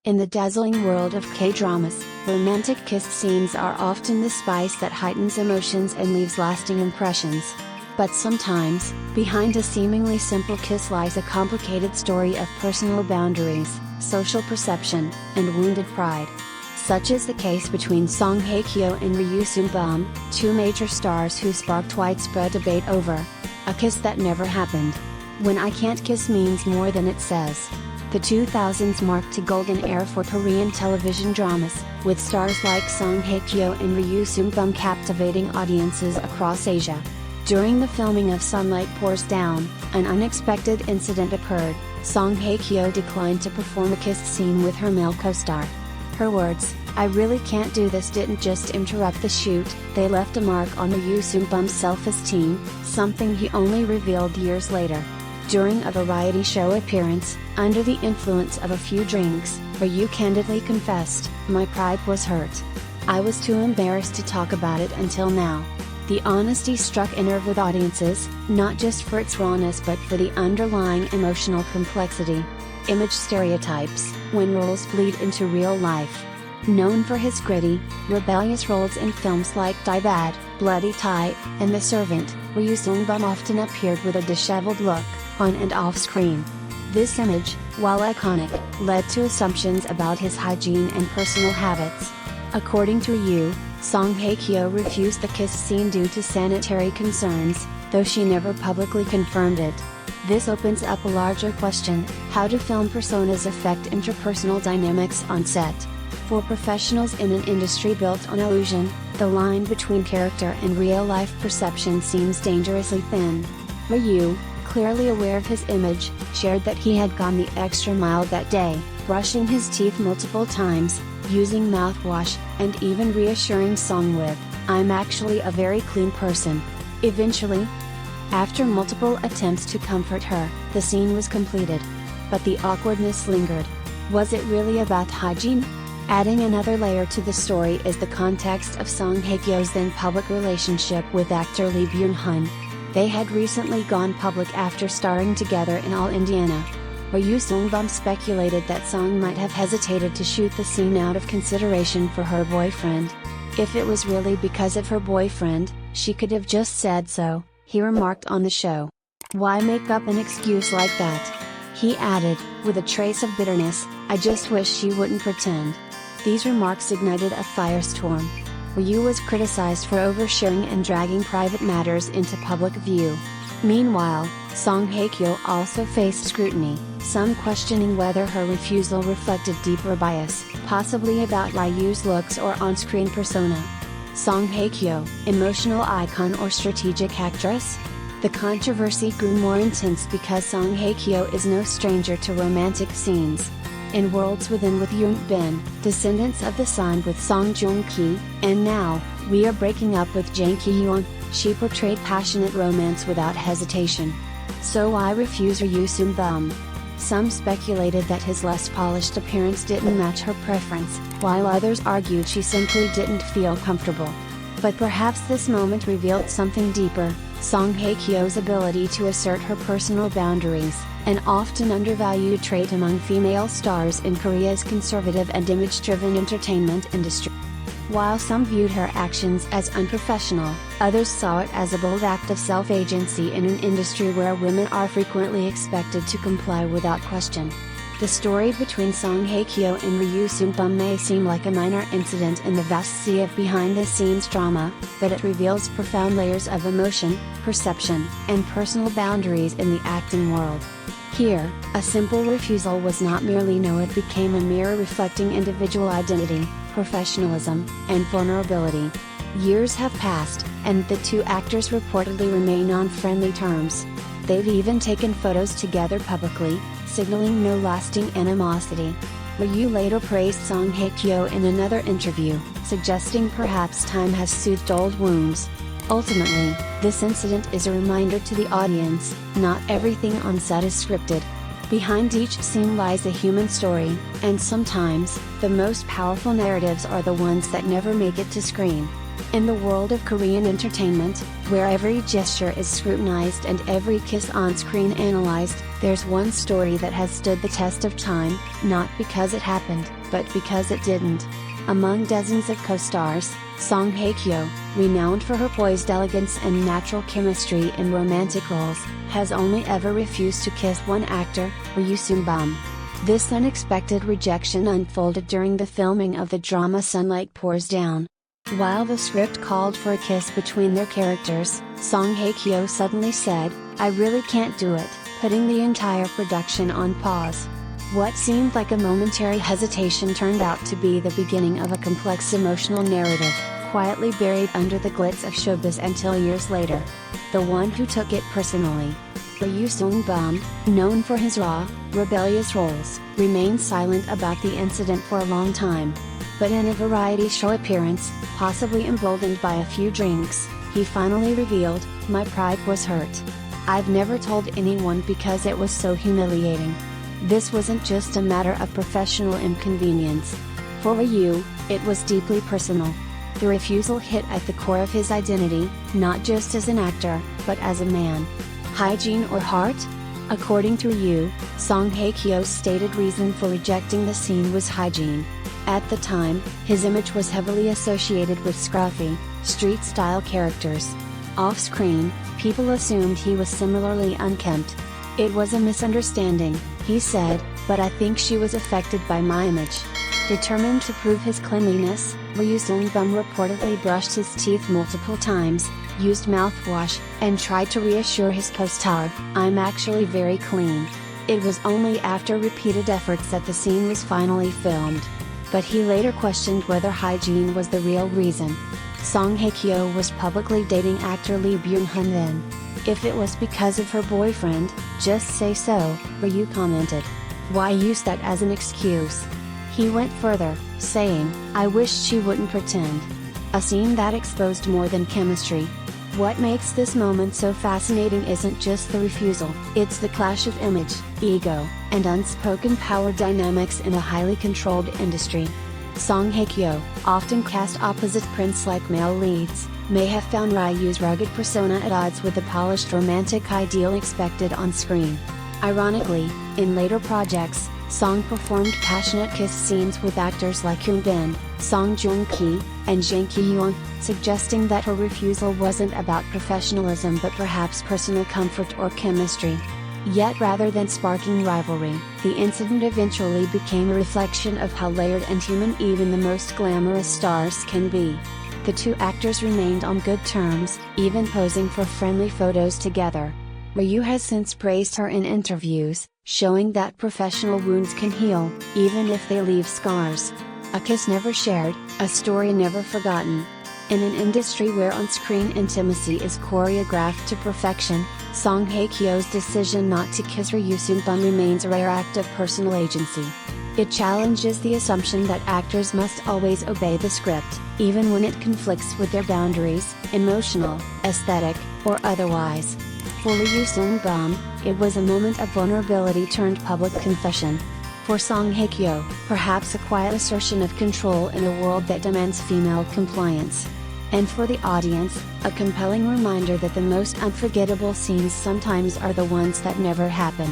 In the dazzling world of K-dramas, romantic kiss scenes are often the spice that heightens emotions and leaves lasting impressions. But sometimes, behind a seemingly simple kiss lies a complicated story of personal boundaries, social perception, and wounded pride. Such is the case between Song Hye Kyo and Ryu Seung Bum, two major stars who sparked widespread debate over a kiss that never happened. When I Can't Kiss means more than it says. The 2000s marked a golden era for Korean television dramas, with stars like Song Hye Kyo and Ryu Seung Bum captivating audiences across Asia. During the filming of Sunlight Pours Down, an unexpected incident occurred. Song Hye Kyo declined to perform a kiss scene with her male co-star. Her words, "I really can't do this," didn't just interrupt the shoot, they left a mark on Ryu Seung Bum's self-esteem, something he only revealed years later. During a variety show appearance, under the influence of a few drinks, Ryu candidly confessed, "My pride was hurt. I was too embarrassed to talk about it until now." The honesty struck a nerve with audiences, not just for its rawness but for the underlying emotional complexity. Image stereotypes, when roles bleed into real life. Known for his gritty, rebellious roles in films like Die Bad, Bloody Tie, and The Servant, Ryu Seung Bum often appeared with a disheveled look, on and off screen. This image, while iconic, led to assumptions about his hygiene and personal habits. According to Ryu, Song Hye Kyo refused the kiss scene due to sanitary concerns, though she never publicly confirmed it. This opens up a larger question: how do film personas affect interpersonal dynamics on set? For professionals in an industry built on illusion, the line between character and real-life perception seems dangerously thin. Ryu, clearly aware of his image, shared that he had gone the extra mile that day, brushing his teeth multiple times, using mouthwash, and even reassuring Song with, "I'm actually a very clean person." Eventually, after multiple attempts to comfort her, the scene was completed. But the awkwardness lingered. Was it really about hygiene? Adding another layer to the story is the context of Song Hye Kyo's then public relationship with actor Lee Byung Hun. They had recently gone public after starring together in All Indiana. Ryu Seung Bum speculated that Song might have hesitated to shoot the scene out of consideration for her boyfriend. If it was really because of her boyfriend, she could have just said so, he remarked on the show. Why make up an excuse like that? He added, with a trace of bitterness, "I just wish she wouldn't pretend." These remarks ignited a firestorm. Ryu was criticized for oversharing and dragging private matters into public view. Meanwhile, Song Hye Kyo also faced scrutiny, some questioning whether her refusal reflected deeper bias, possibly about Ryu's looks or on-screen persona. Song Hye Kyo, emotional icon or strategic actress? The controversy grew more intense because Song Hye Kyo is no stranger to romantic scenes. In Worlds Within with Yoon Bin, Descendants of the Sun with Song Joong Ki, and now, We Are Breaking Up with Joong Ki Hyun, she portrayed passionate romance without hesitation. So why refuse Ryu Seung Bum? Some speculated that his less polished appearance didn't match her preference, while others argued she simply didn't feel comfortable. But perhaps this moment revealed something deeper: Song Hye Kyo's ability to assert her personal boundaries, an often undervalued trait among female stars in Korea's conservative and image-driven entertainment industry. While some viewed her actions as unprofessional, others saw it as a bold act of self-agency in an industry where women are frequently expected to comply without question. The story between Song Hye Kyo and Ryu Seung Bum may seem like a minor incident in the vast sea of behind-the-scenes drama, but it reveals profound layers of emotion, perception, and personal boundaries in the acting world. Here, a simple refusal was not merely no, it became a mirror reflecting individual identity, professionalism, and vulnerability. Years have passed, and the two actors reportedly remain on friendly terms. They've even taken photos together publicly, signaling no lasting animosity. Ryu later praised Song Hye Kyo in another interview, suggesting perhaps time has soothed old wounds. Ultimately, this incident is a reminder to the audience: not everything on set is scripted. Behind each scene lies a human story, and sometimes, the most powerful narratives are the ones that never make it to screen. In the world of Korean entertainment, where every gesture is scrutinized and every kiss on screen analyzed, there's one story that has stood the test of time, not because it happened, but because it didn't. Among dozens of co-stars, Song Hye Kyo, renowned for her poised elegance and natural chemistry in romantic roles, has only ever refused to kiss one actor, Ryu Seung Bum. This unexpected rejection unfolded during the filming of the drama Sunlight Pours Down. While the script called for a kiss between their characters, Song Hye Kyo suddenly said, "I really can't do it," putting the entire production on pause. What seemed like a momentary hesitation turned out to be the beginning of a complex emotional narrative, quietly buried under the glitz of showbiz until years later. The one who took it personally, Ryu Seung Bum, known for his raw, rebellious roles, remained silent about the incident for a long time. But in a variety show appearance, possibly emboldened by a few drinks, he finally revealed, "My pride was hurt. I've never told anyone because it was so humiliating." This wasn't just a matter of professional inconvenience. For Ryu, it was deeply personal. The refusal hit at the core of his identity, not just as an actor, but as a man. Hygiene or heart? According to Ryu, Song Hye Kyo's stated reason for rejecting the scene was hygiene. At the time, his image was heavily associated with scruffy, street-style characters. Off-screen, people assumed he was similarly unkempt. "It was a misunderstanding," he said, "but I think she was affected by my image." Determined to prove his cleanliness, Ryu Seung Bum reportedly brushed his teeth multiple times, used mouthwash, and tried to reassure his co-star, "I'm actually very clean." It was only after repeated efforts that the scene was finally filmed. But he later questioned whether hygiene was the real reason. Song Hye Kyo was publicly dating actor Lee Byung Hun then. "If it was because of her boyfriend, just say so," Ryu commented. "Why use that as an excuse?" He went further, saying, "I wish she wouldn't pretend." A scene that exposed more than chemistry. What makes this moment so fascinating isn't just the refusal, it's the clash of image, ego, and unspoken power dynamics in a highly controlled industry. Song Hye Kyo, often cast opposite prince-like male leads, may have found Ryu's rugged persona at odds with the polished romantic ideal expected on screen. Ironically, in later projects, Song performed passionate kiss scenes with actors like Hyun, Joong Ki, and Hyun, suggesting that her refusal wasn't about professionalism but perhaps personal comfort or chemistry. Yet rather than sparking rivalry, the incident eventually became a reflection of how layered and human even the most glamorous stars can be. The two actors remained on good terms, even posing for friendly photos together. Ryu has since praised her in interviews, showing that professional wounds can heal, even if they leave scars. A kiss never shared, a story never forgotten. In an industry where on-screen intimacy is choreographed to perfection, Song Hye Kyo's decision not to kiss Ryu Seung Bum remains a rare act of personal agency. It challenges the assumption that actors must always obey the script, even when it conflicts with their boundaries, emotional, aesthetic, or otherwise. For Ryu Seung Bum, it was a moment of vulnerability turned public confession. For Song Hye Kyo, perhaps a quiet assertion of control in a world that demands female compliance. And for the audience, a compelling reminder that the most unforgettable scenes sometimes are the ones that never happen.